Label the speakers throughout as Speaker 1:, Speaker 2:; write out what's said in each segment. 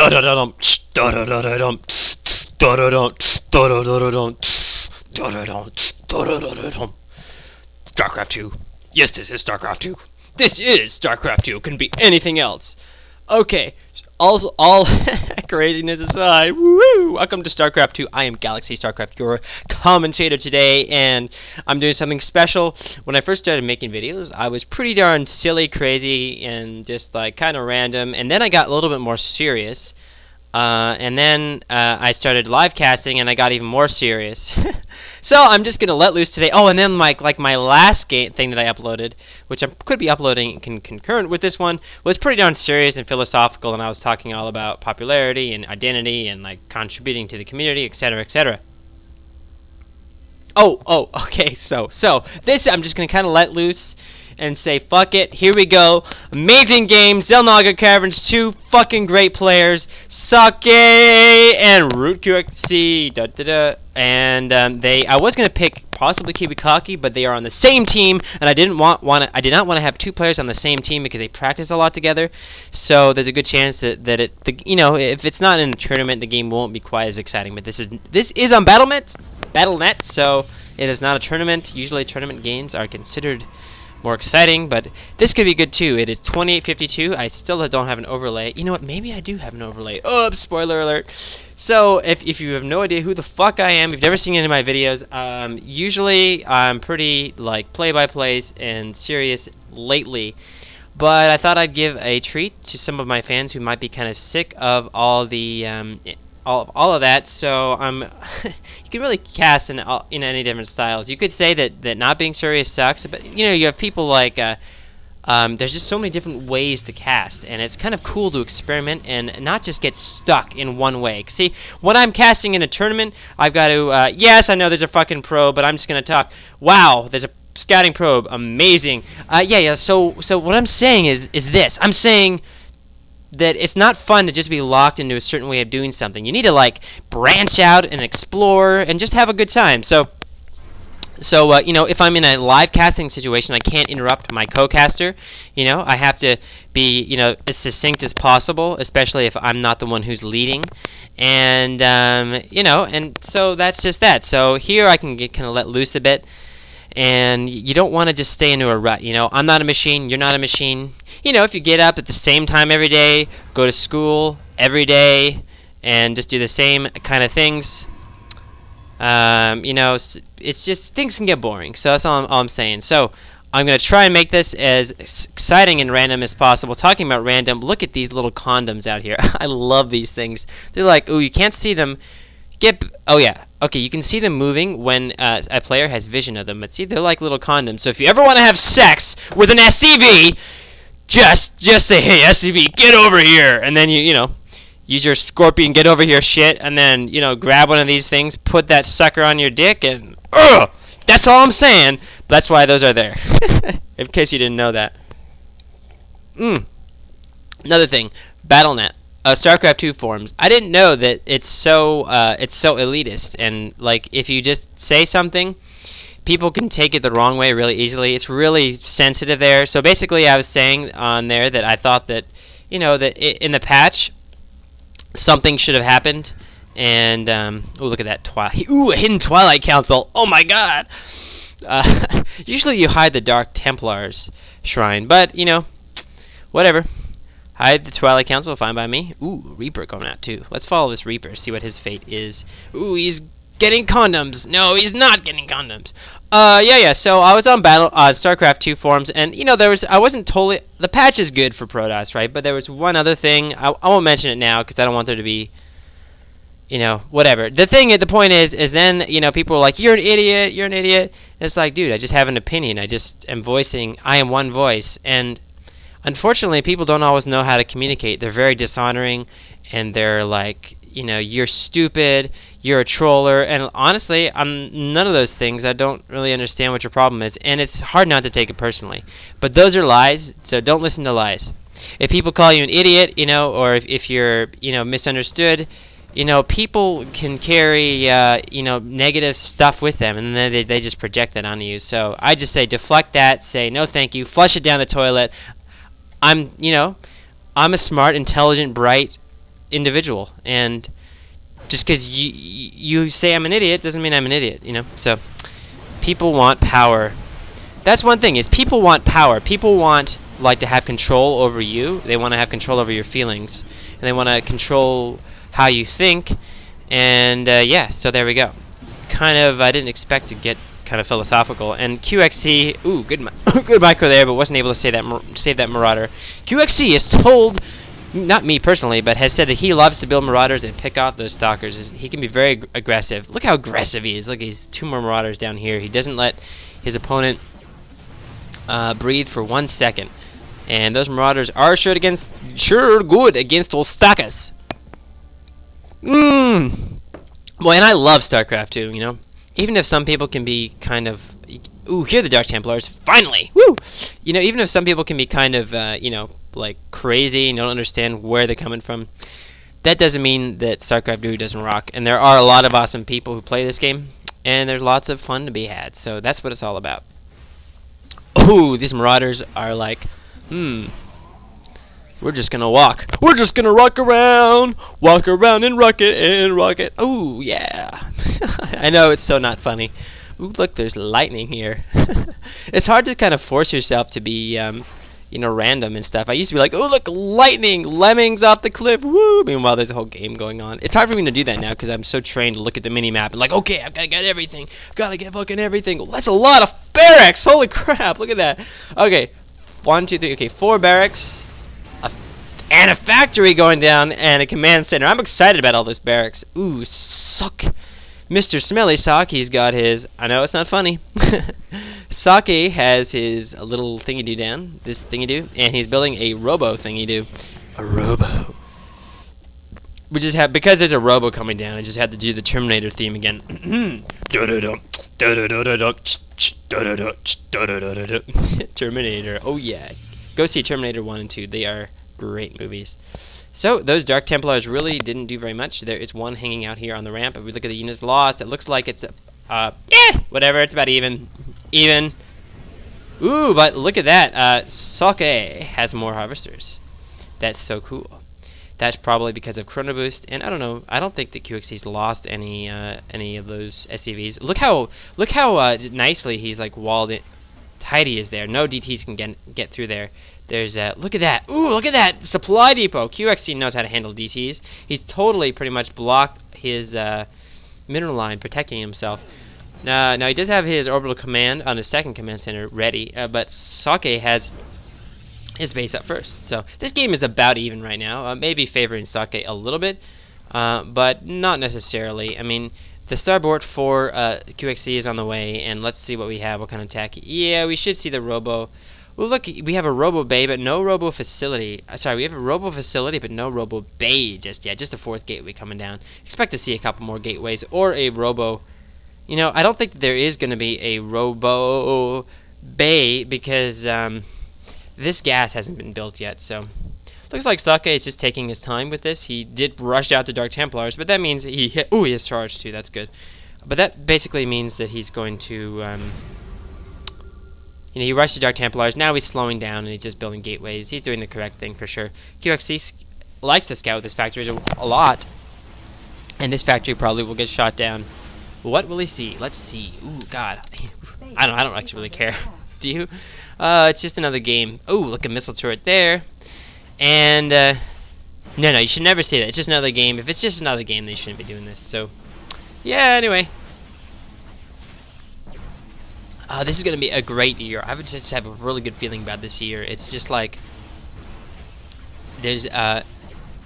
Speaker 1: StarCraft 2. Yes, this is StarCraft 2. This is StarCraft 2. It couldn't be anything else. Okay, all craziness aside, woo! Welcome to StarCraft 2. I am Galaxy StarCraft, your commentator today, and I'm doing something special. When I first started making videos, I was pretty darn silly, crazy, and just like kind of random, and then I got a little bit more serious. And then I started live casting, and I got even more serious. So I'm just gonna let loose today. Oh, and then like my last game thing that I uploaded, which I could be uploading concurrent with this one, was pretty darn serious and philosophical, and I was talking all about popularity and identity and like contributing to the community, etc., etc. Oh, okay. So this I'm just gonna kind of let loose and say fuck it. Here we go. Amazing game. Xel'naga Caverns, 2 fucking great players, Socke and Root QXC. And I was gonna pick possibly Kiwikaki, but they are on the same team, and I did not want to have 2 players on the same team because they practice a lot together. So there's a good chance that if it's not in a tournament, the game won't be quite as exciting. But this is on Battle.net, so it is not a tournament. Usually tournament games are considered more exciting, but this could be good too. It is 2852. I still don't have an overlay. You know what? Maybe I do have an overlay. Oh, spoiler alert. So if you have no idea who the fuck I am, if you've never seen any of my videos, usually I'm pretty like play-by-plays and serious lately. But I thought I'd give a treat to some of my fans who might be kind of sick of all the all of that. So you can really cast in any different styles. You could say that not being serious sucks, but you have people like there's just so many different ways to cast, and it's kind of cool to experiment and not just get stuck in one way. See, when I'm casting in a tournament, I've got to yes, I know there's a fucking probe, but I'm just gonna talk. Wow, there's a scouting probe, amazing. Yeah. So what I'm saying is this. I'm saying that it's not fun to just be locked into a certain way of doing something. You need to like branch out and explore and just have a good time. So if I'm in a live casting situation, I can't interrupt my co-caster. I have to be as succinct as possible, especially if I'm not the one who's leading. And and so that's just that. So here I can kind of let loose a bit. And you don't want to just stay into a rut. I'm not a machine, you're not a machine. If you get up at the same time every day, go to school every day, and just do the same kind of things, it's just, things can get boring. So that's all I'm saying. So I'm going to try and make this as exciting and random as possible. Talking about random, look at these little condoms out here. I love these things. They're like, ooh, you can't see them. Oh yeah, okay, you can see them moving when a player has vision of them, but see, they're like little condoms. So if you ever want to have sex with an SCV, just say, hey, SCV, get over here, and then you use your scorpion, get over here shit, and then grab one of these things, put that sucker on your dick, and that's all I'm saying. That's why those are there, in case you didn't know that. Another thing, Battle.net. StarCraft 2 forums. I didn't know that it's so elitist, and like if you just say something, people can take it the wrong way really easily. It's really sensitive there. So basically, I was saying on there that I thought that that in the patch something should have happened, and oh, look at that a hidden Twilight Council. Oh my God. Usually you hide the Dark Templar's shrine, but whatever. Hide the Twilight Council, fine by me. Ooh, Reaper going out too. Let's follow this Reaper, see what his fate is. Ooh, he's getting condoms. No, he's not getting condoms. Yeah. So I was on StarCraft 2 forums, and I wasn't totally. The patch is good for Protoss, right? But there was one other thing. I won't mention it now because I don't want there to be, whatever. The point is then people were like, you're an idiot. You're an idiot. And it's like, dude, I just have an opinion. I just am voicing. I am one voice, and unfortunately, people don't always know how to communicate. They're very dishonoring, and they're like, you're stupid, you're a troller, and honestly, I'm none of those things. I don't really understand what your problem is, and it's hard not to take it personally. But those are lies, so don't listen to lies. If people call you an idiot, or if you're, misunderstood, people can carry, negative stuff with them, and then they just project that onto you. So I just say deflect that, say no thank you, flush it down the toilet. I'm a smart, intelligent, bright, individual, and just because you say I'm an idiot doesn't mean I'm an idiot, you know. So people want power. That's one thing, is people want power. People want like to have control over you. They want to have control over your feelings, and they want to control how you think. And yeah, so there we go. Kind of, I didn't expect to get kind of philosophical. And QXC, ooh, good good micro there, but wasn't able to save that Marauder. QXC is told, not me personally, but has said that he loves to build Marauders and pick off those Stalkers. He can be very aggressive. Look how aggressive he is. Look, he's 2 more Marauders down here. He doesn't let his opponent breathe for 1 second. And those Marauders are sure good against those Stalkers. Well, and I love StarCraft too, you know. Even if some people can be kind of, ooh, here are the Dark Templars, finally, woo! You know, even if some people can be kind of, you know, like crazy and don't understand where they're coming from, that doesn't mean that StarCraft 2 doesn't rock. And there are a lot of awesome people who play this game, and there's lots of fun to be had. So that's what it's all about. Ooh, these Marauders are like, we're just gonna walk. We're just gonna walk around and rocket. Ooh, yeah. I know it's so not funny. Ooh, look, there's lightning here. It's hard to kind of force yourself to be, you know, random and stuff. I used to be like, oh, look, lightning, lemmings off the cliff, woo! Meanwhile, there's a whole game going on. It's hard for me to do that now because I'm so trained to look at the mini-map and like, okay, I've got to get everything. Gotta get fucking everything. Well, that's a lot of barracks. Holy crap, look at that. Okay, 1, 2, 3, okay, 4 barracks. And a factory going down, and a command center. I'm excited about all this barracks. Ooh, Socke. Mr. Smelly Socke, he's got his, I know it's not funny. Socke has his little thingy-do down, this thingy-do, and he's building a robo thingy-do. A robo. We just have, because there's a robo coming down, I just had to do the Terminator theme again. Terminator, oh yeah. Go see Terminator 1 and 2, they are great movies. So those Dark Templars really didn't do very much. There is one hanging out here on the ramp. If we look at the units lost, it looks like it's whatever, it's about even. Ooh, but look at that. Socke has more harvesters. That's so cool. That's probably because of Chrono Boost, and I don't know. I don't think that QXC's lost any of those SCVs. Look how nicely he's like walled it. Tidy is there. No DTs can get through there. There's look at that. Ooh, look at that supply depot. QXC knows how to handle DTs. He's totally pretty much blocked his mineral line, protecting himself. Now he does have his orbital command on his second command center ready, but Socke has his base up first. So this game is about even right now. Maybe favoring Socke a little bit, but not necessarily. I mean, the starboard for QXC is on the way, and let's see what we have. What kind of tech? Yeah, we should see the robo. Well, look, we have a robo bay, but no robo facility. Sorry, we have a robo facility, but no robo bay just yet. Just a 4th gateway coming down. Expect to see a couple more gateways or a robo. You know, I don't think that there is going to be a robo bay because this gas hasn't been built yet. So looks like Socke is just taking his time with this. He did rush out to Dark Templars, but that means he hit. Ooh, he has charged too. That's good. But that basically means that he's going to. You know, he rushed to Dark Templars. Now he's slowing down and he's just building gateways. He's doing the correct thing for sure. QXC likes to scout this factory a lot, and this factory probably will get shot down. What will he see? Let's see. Ooh, God, I don't actually really care. Do you? It's just another game. Ooh, look, a missile turret there. And no, you should never say that. It's just another game. If it's just another game, they shouldn't be doing this. So, yeah. Anyway. This is going to be a great year. I would just have a really good feeling about this year. It's just like there's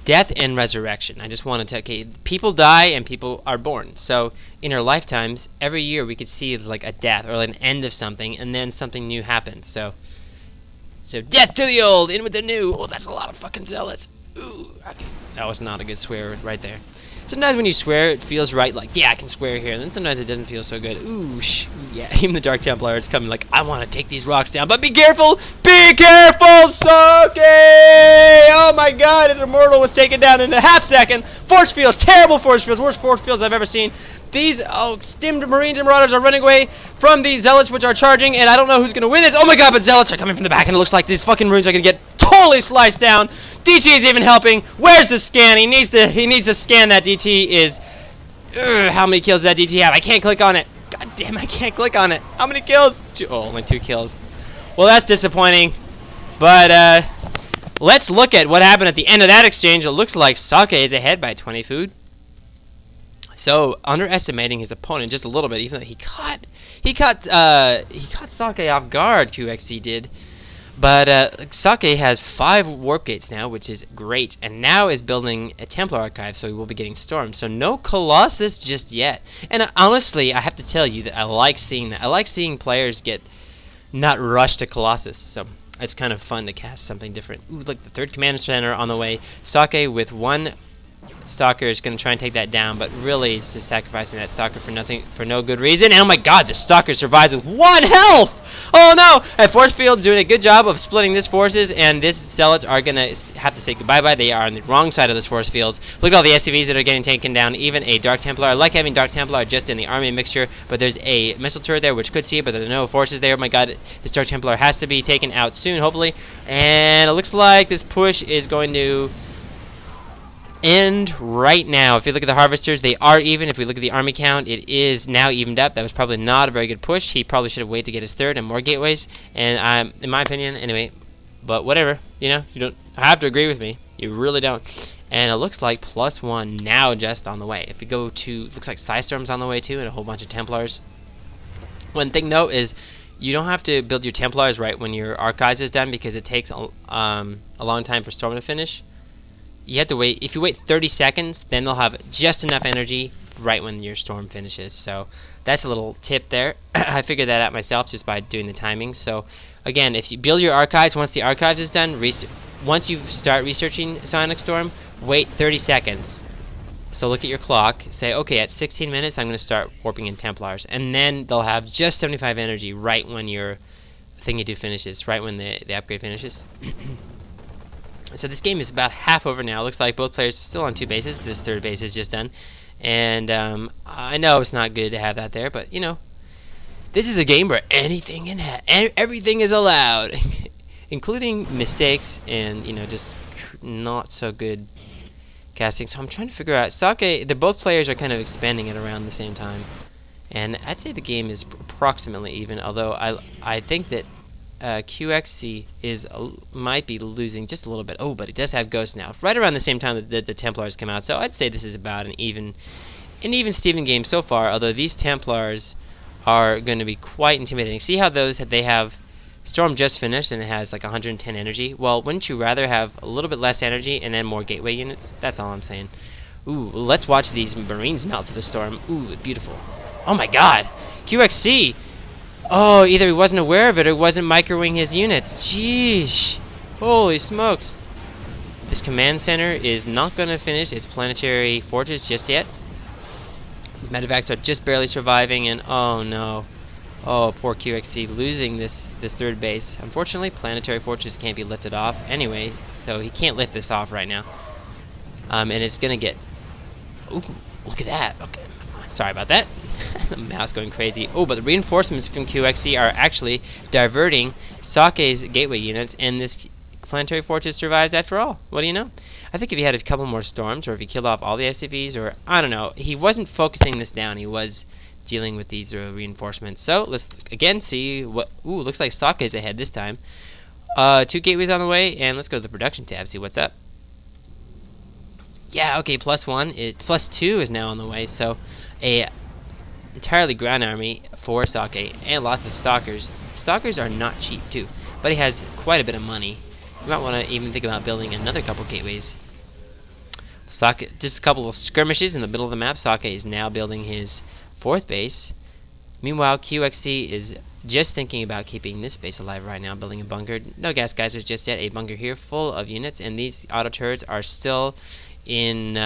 Speaker 1: death and resurrection. I just wanted to, okay, people die and people are born. So in our lifetimes, every year we could see like a death or like an end of something, and then something new happens. So death to the old, in with the new. Oh, that's a lot of fucking zealots. Ooh, okay. That was not a good swear right there. Sometimes when you swear, it feels right, like, yeah, I can swear here. And then sometimes it doesn't feel so good. Ooh, yeah, even the Dark Templar is coming like, I want to take these rocks down. But be careful! Be careful, Socke! Oh my god, his immortal was taken down in a half second. Force fields, terrible force fields, worst force fields I've ever seen. These stimmed Marines and Marauders are running away from these Zealots, which are charging, and I don't know who's going to win this. Oh my god, but Zealots are coming from the back, and it looks like these fucking Marines are going to get Holy slice down. DT is even helping. Where's the scan? He needs to scan that. DT is. How many kills does that DT have? I can't click on it. God damn, I can't click on it. How many kills? Only 2 kills. Well, that's disappointing. But let's look at what happened at the end of that exchange. It looks like Socke is ahead by 20 food. So underestimating his opponent just a little bit, even though he caught Socke off guard. QXC did. But Socke has 5 warp gates now, which is great, and now is building a Templar archive, so he will be getting stormed. So no Colossus just yet. And honestly, I have to tell you that I like seeing that. I like seeing players get not rushed to Colossus. So it's kind of fun to cast something different. Ooh, look, the 3rd command center on the way. Socke with 1 Stalker is going to try and take that down, but really is just sacrificing that Stalker for no good reason. And oh my god, the Stalker survives with 1 health! Oh no! And Force Field's doing a good job of splitting this forces, and this Zealots are going to have to say goodbye-bye. They are on the wrong side of this Force Fields. Look at all the SCVs that are getting taken down, even a Dark Templar. I like having Dark Templar just in the army mixture, but there's a missile turret there which could see it, but there are no forces there. Oh my god, this Dark Templar has to be taken out soon, hopefully. And it looks like this push is going to end right now. If you look at the harvesters, they are even. If we look at the army count, it is now evened up. That was probably not a very good push. He probably should have waited to get his 3rd and more gateways, and in my opinion anyway, but whatever, you know, you don't have to agree with me, you really don't. And it looks like +1 now just on the way. If we go to, looks like Psystorm's on the way too, and a whole bunch of Templars. One thing though is you don't have to build your Templars right when your Archives is done, because it takes a long time for Storm to finish. You have to wait. If you wait 30 seconds, then they'll have just enough energy right when your storm finishes. So that's a little tip there. I figured that out myself just by doing the timing. So again, if you build your archives, once the archives is done, once you start researching Sonic Storm, wait 30 seconds. So look at your clock, say, okay, at 16 minutes, I'm going to start warping in Templars. And then they'll have just 75 energy right when your thing you do finishes, right when the upgrade finishes. So this game is about half over now. Looks like both players are still on 2 bases. This 3rd base is just done. And I know it's not good to have that there, but, you know, this is a game where anything and everything is allowed, including mistakes and, you know, just not so good casting. So I'm trying to figure out, Socke, both players are kind of expanding it around the same time. And I'd say the game is approximately even, although I think that QXC might be losing just a little bit. Oh, but he does have Ghost now, right around the same time that the Templars come out. So I'd say this is about an even Steven game so far. Although these Templars are going to be quite intimidating. See how they have Storm just finished and it has like 110 energy. Well, wouldn't you rather have a little bit less energy and then more gateway units? That's all I'm saying. Ooh, let's watch these Marines melt to the storm. Ooh, beautiful. Oh my God, QXC. Oh, either he wasn't aware of it or he wasn't microwing his units. Jeez. Holy smokes. This command center is not going to finish its planetary fortress just yet. These medevacs are just barely surviving, and oh no. Oh, poor QXC losing this 3rd base. Unfortunately, planetary fortress can't be lifted off anyway, so he can't lift this off right now. And it's going to get... Ooh, look at that. Okay. Sorry about that. The mouse going crazy. Oh, but the reinforcements from QXC are actually diverting Socke's gateway units, and this planetary fortress survives after all. What do you know? I think if he had a couple more storms, or if he killed off all the SCVs, or I don't know, he wasn't focusing this down. He was dealing with these reinforcements. So let's again see what. Ooh, looks like Socke is ahead this time. 2 gateways on the way, and let's go to the production tab. See what's up. Yeah, okay. +2 is now on the way. So a entirely ground army for Socke and lots of stalkers. Stalkers are not cheap too, but he has quite a bit of money. You might want to even think about building another couple gateways. Socke, just a couple of skirmishes in the middle of the map. Socke is now building his 4th base. Meanwhile, QXC is just thinking about keeping this base alive right now, building a bunker. No gas geysers just yet. A bunker here full of units, and these auto turrets are still in.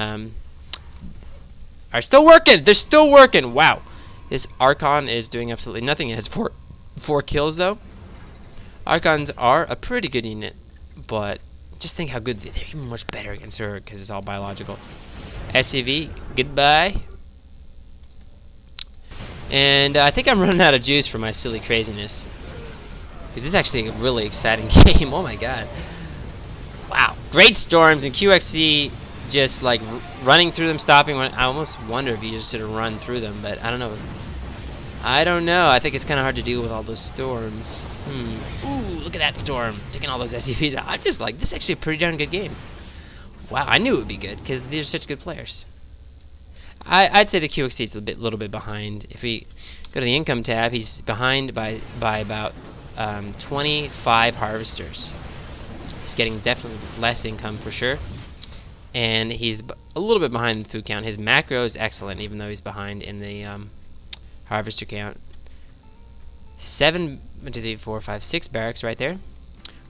Speaker 1: Are still working. They're still working. Wow. This Archon is doing absolutely nothing. It has four kills though. Archons are a pretty good unit, but just think how good they're even much better against her because it's all biological. SCV, goodbye. And I think I'm running out of juice for my silly craziness, because this is actually a really exciting game. Oh my God. Wow, great storms, and QXC just like running through them, stopping. I almost wonder if you just should have run through them, but I don't know. I don't know. I think it's kind of hard to deal with all those storms. Ooh, look at that storm, taking all those SCVs out. I'm just like, this is actually a pretty darn good game. Wow, I knew it would be good because they're such good players. I'd say the QXC is a little bit behind. If we go to the income tab, he's behind by about 25 harvesters. He's getting definitely less income for sure, and he's a little bit behind in the food count. His macro is excellent, even though he's behind in the harvester count. 7, 1, 2, 3, 4, 5, 6 barracks right there.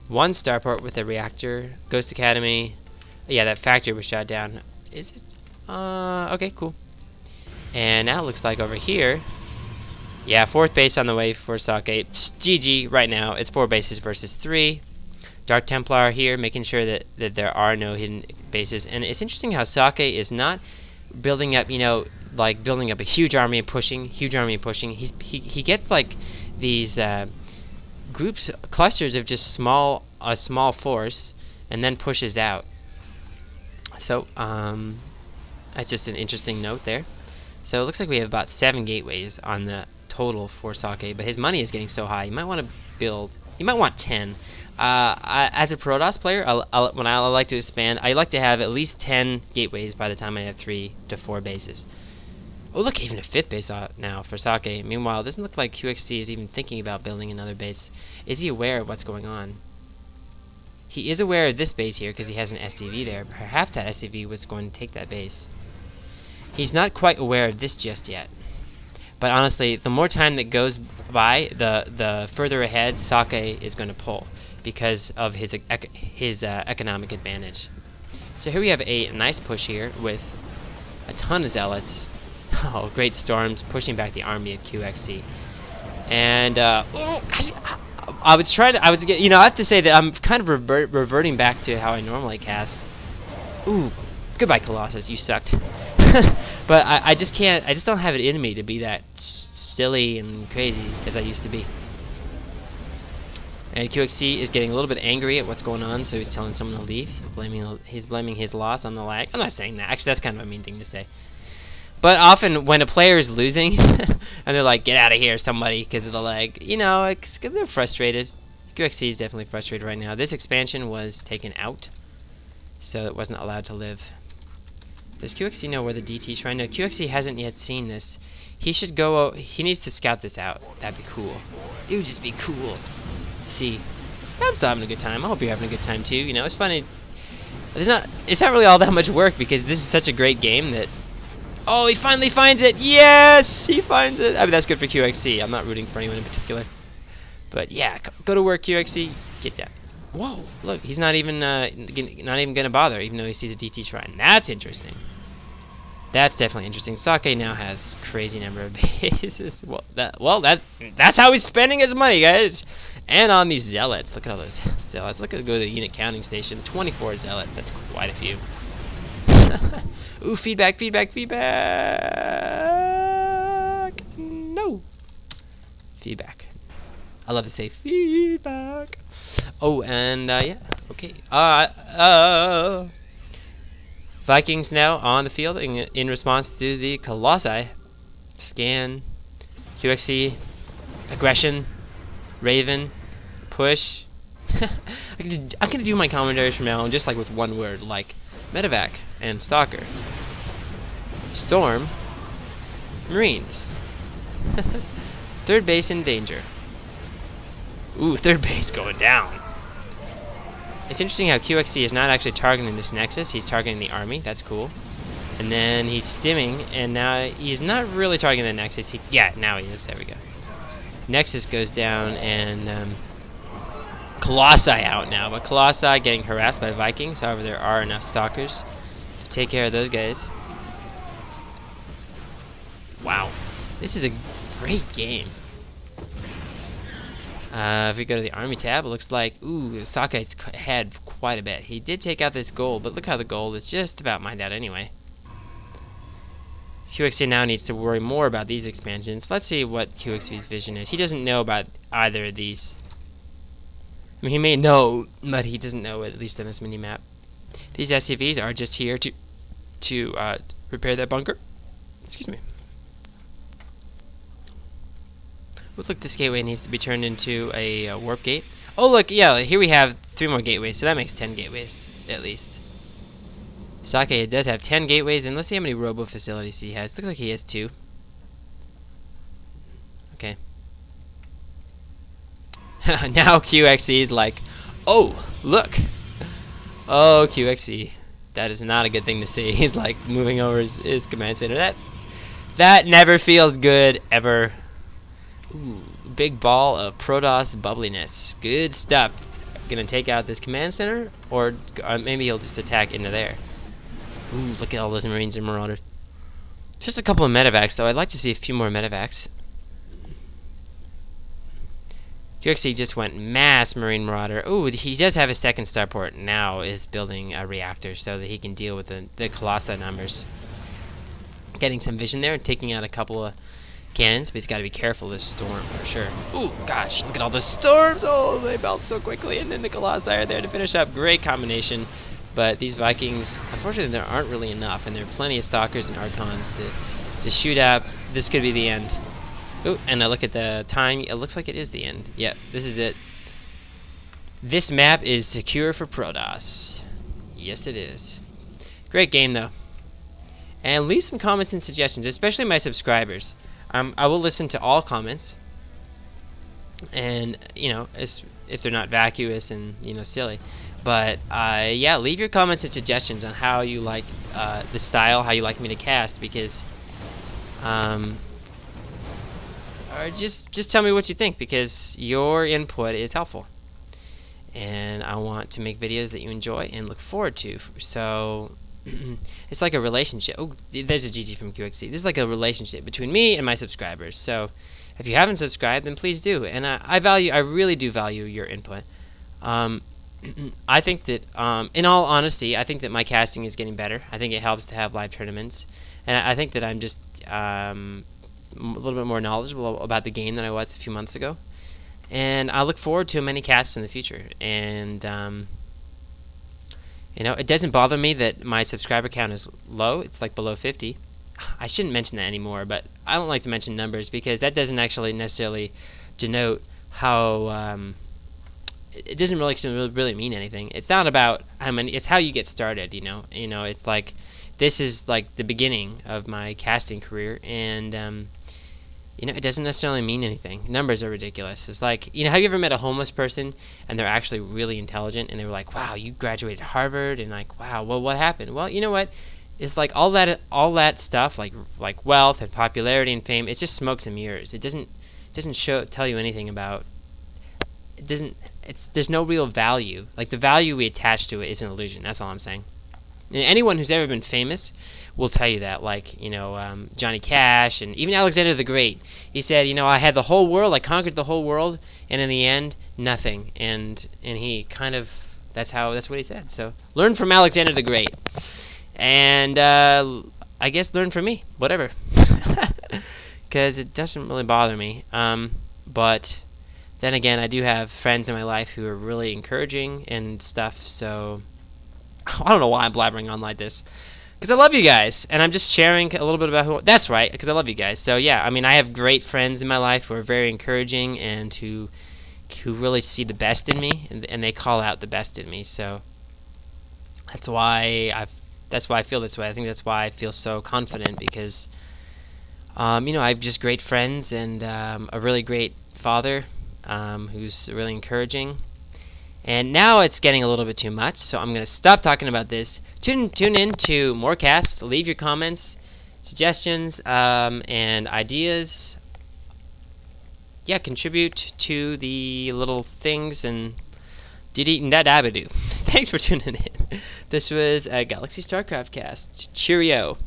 Speaker 1: 1 starport with a reactor. Ghost Academy. Yeah, that factory was shot down. Is it? Okay, cool. And now it looks like over here, yeah, 4th base on the way for Socke. GG right now. It's 4 bases versus 3. Dark Templar here, making sure that there are no hidden bases. And it's interesting how Socke is not building up, you know, like building up a huge army and pushing, He gets like these groups, clusters of just a small force, and then pushes out. So that's just an interesting note there. So it looks like we have about 7 gateways on the total for Socke, but his money is getting so high. You might want to build. You might want 10. As a Protoss player, when I like to expand, I like to have at least 10 gateways by the time I have 3 to 4 bases. Oh, look, even a 5th base now for Socke. Meanwhile, it doesn't look like QXC is even thinking about building another base. Is he aware of what's going on? He is aware of this base here because he has an SCV there. Perhaps that SCV was going to take that base. He's not quite aware of this just yet. But honestly, the more time that goes by, the further ahead Socke is going to pull because of his economic advantage. So here we have a nice push here with a ton of zealots. Oh, great storms pushing back the army of QXC. And I have to say that I'm kind of reverting back to how I normally cast. Ooh, goodbye Colossus, you sucked. But I just don't have it in me to be that silly and crazy as I used to be. And QXC is getting a little bit angry at what's going on, so he's telling someone to leave. He's blaming his loss on the lag. I'm not saying that. Actually, that's kind of a mean thing to say. But often when a player is losing and they're like, get out of here, somebody, because of the lag, you know, they're frustrated. QXC is definitely frustrated right now. This expansion was taken out, so it wasn't allowed to live. Does QXC know where the DT shrine? No, QXC hasn't yet seen this. He should go. He needs to scout this out. That'd be cool. It would just be cool to see. I'm still having a good time. I hope you're having a good time too. You know, it's funny. It's not really all that much work because this is such a great game that. Oh, he finally finds it! Yes, he finds it. I mean, that's good for QXC. I'm not rooting for anyone in particular, but yeah, go to work, QXC. Get that. Whoa, look, he's not even gonna bother, even though he sees a DT shrine. That's interesting. That's definitely interesting. Socke now has crazy number of bases. That's how he's spending his money, guys. And on these zealots, look at all those zealots. Look at go to the unit counting station. 24 zealots. That's quite a few. Ooh, feedback. No. Feedback. I love to say feedback. Oh, and yeah, okay. Vikings now on the field in response to the Colossi. Scan, QXC, aggression, Raven, push. I'm gonna do my commentaries from now on just like with one word, like medevac and stalker. Storm, Marines. 3rd base in danger. Ooh, 3rd base going down. It's interesting how QXC is not actually targeting this Nexus. He's targeting the army. That's cool. And then he's stimming, and now he's not really targeting the Nexus. Yeah, now he is. There we go. Nexus goes down, and Colossi out now. But Colossi getting harassed by Vikings. However, there are enough stalkers to take care of those guys. Wow. This is a great game. If we go to the army tab, it looks like, ooh, Socke's had quite a bit. He did take out this gold, but look how the gold is just about mined out anyway. QXC now needs to worry more about these expansions. Let's see what QXC's vision is. He doesn't know about either of these I mean, he may know, but he doesn't know it, at least on this mini-map. These SCVs are just here to repair that bunker. Excuse me. Oh, look, this gateway needs to be turned into a warp gate. Oh, look, yeah, here we have 3 more gateways, so that makes 10 gateways, at least. Socke does have 10 gateways, and let's see how many robo facilities he has. Looks like he has 2. Okay. Now QXC is like, oh, look. Oh, QXC. That is not a good thing to see. He's like moving over his command center. That never feels good, ever. Ooh, big ball of Protoss bubbliness. Good stuff. Gonna take out this command center, or maybe he'll just attack into there. Ooh, look at all those Marines and Marauders. Just a couple of medevacs, though. I'd like to see a few more medevacs. QXC just went mass Marine Marauder. Ooh, he does have a second starport now, is building a reactor so that he can deal with the Colossi numbers. Getting some vision there, taking out a couple of cannons, but he's got to be careful of this storm for sure. Ooh, gosh, look at all the storms! Oh, they melt so quickly, and then the Colossi are there to finish up. Great combination. But these Vikings, unfortunately, there aren't really enough, and there are plenty of Stalkers and Archons to shoot up. This could be the end. Oh, and I look at the time. It looks like it is the end. Yep, this is it. This map is secure for Protoss. Yes, it is. Great game, though. And leave some comments and suggestions, especially my subscribers. I will listen to all comments. And, you know, if they're not vacuous and, you know, silly. But, yeah, leave your comments and suggestions on how you like the style, how you like me to cast, because... or just tell me what you think, because your input is helpful, and I want to make videos that you enjoy and look forward to. So it's like a relationship. Oh, there's a GG from QXC. This is like a relationship between me and my subscribers. So if you haven't subscribed, then please do. And I really do value your input. I think that, in all honesty, I think that my casting is getting better. I think it helps to have live tournaments, and I think that I'm just a little bit more knowledgeable about the game than I was a few months ago, and I look forward to many casts in the future. And you know, it doesn't bother me that my subscriber count is low. It's like below 50. I shouldn't mention that anymore, but I don't like to mention numbers because that doesn't actually necessarily denote how it doesn't really mean anything. It's not about how many, it's how you get started, you know. It's like, this is like the beginning of my casting career, and you know, it doesn't necessarily mean anything. Numbers are ridiculous. It's like, you know, have you ever met a homeless person and they're actually really intelligent, and they were like, wow, you graduated Harvard, and like, wow, well, what happened? Well, you know what? It's like all that stuff, like wealth and popularity and fame, it's just smokes and mirrors. It doesn't tell you anything about. There's no real value. Like, the value we attach to it is an illusion. That's all I'm saying. And anyone who's ever been famous will tell you that. Like, you know, Johnny Cash, and even Alexander the Great. He said, you know, I had the whole world, I conquered the whole world, and in the end, nothing. And he kind of, that's what he said. So learn from Alexander the Great, and I guess learn from me, whatever, because it doesn't really bother me. But then again, I do have friends in my life who are really encouraging and stuff, so I don't know why I'm blabbering on like this. Because I love you guys, and I'm just sharing a little bit about who... That's right, because I love you guys. So yeah, I mean, I have great friends in my life who are very encouraging and who really see the best in me, and they call out the best in me. So that's why I feel this way. I think that's why I feel so confident, because you know, I have just great friends and a really great father. Who's really encouraging. And now it's getting a little bit too much, so I'm going to stop talking about this. Tune in to more casts. Leave your comments, suggestions, and ideas. Yeah, contribute to the little things, and dee-dee-da-da-ba-doo. Thanks for tuning in. This was a Galaxy StarCraft cast. Cheerio.